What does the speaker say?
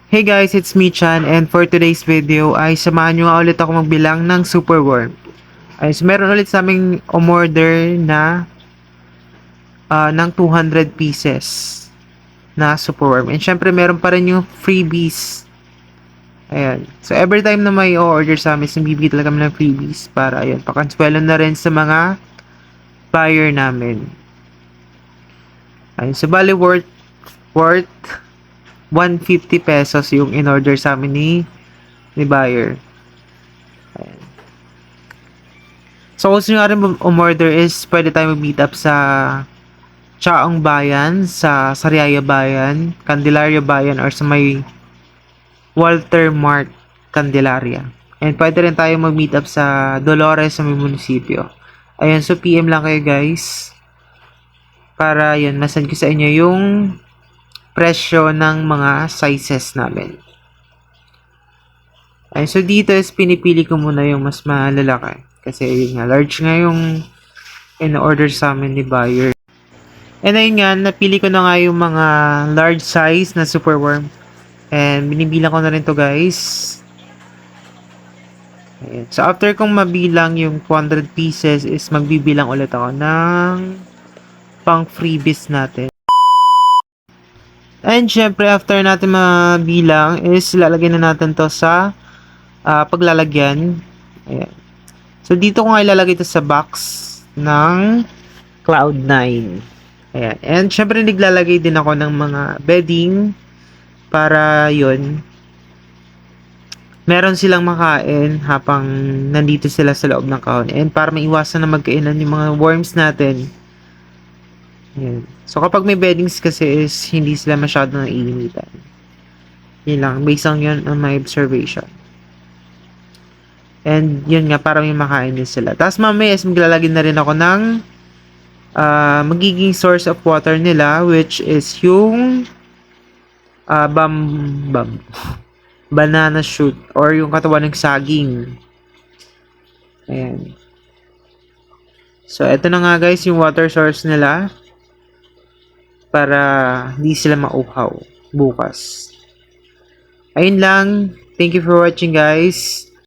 Hey guys, it's me Chan, and for today's video ay samahan nyo nga ulit ako magbilang ng superworm. So meron ulit sa aming umorder na ng 200 pieces na superworm. And syempre meron pa rin yung freebies. Ayan. So every time na may order sa amin, bibigyan talaga kami ng freebies para ayun, pakanswelo na rin sa mga buyer namin. Ayun. So bali worth 150 pesos yung in-order sa amin ni buyer. Ayan. So, kung gusto nyo nga rin umorder is pwede tayo mag-meet up sa Chaong Bayan, sa Sariaya Bayan, Candelaria Bayan, or sa may Walter Mart, Candelaria. And pwede rin tayo mag-meet up sa Dolores sa may munisipyo. Ayan, so PM lang kayo guys. Para yun, masend ko sa inyo yung presyo ng mga sizes namin. Ayun, so dito is pinipili ko muna yung mas malalaki. Kasi yun nga, large nga yung in-order sa amin ni buyer. And ayun nga, napili ko na nga yung mga large size na superworm. And binibilang ko na rin to guys. Ayun. So after kong mabilang yung 200 pieces is magbibilang ulit ako ng pang freebies natin. And syempre after natin mabilang is lalagyan na natin to sa paglalagyan. Ayan. So dito ko nga ilalagay ito sa box ng Cloud9. Ayan. And syempre naglalagay din ako ng mga bedding para yon meron silang makain habang nandito sila sa loob ng kahon. And para maiwasan na magkainan yung mga worms natin. Ayan. So kapag may beddings kasi is hindi sila masyadong naiinitan. Yun lang. Based on yun on my observation. And yun nga, para may makain din sila. Tapos mamaya is maglalagay na rin ako ng magiging source of water nila, which is yung banana shoot or yung katawan ng saging. Ayan. So, eto na nga guys, yung water source nila para hindi sila mauhaw bukas. Ayun lang. Thank you for watching guys.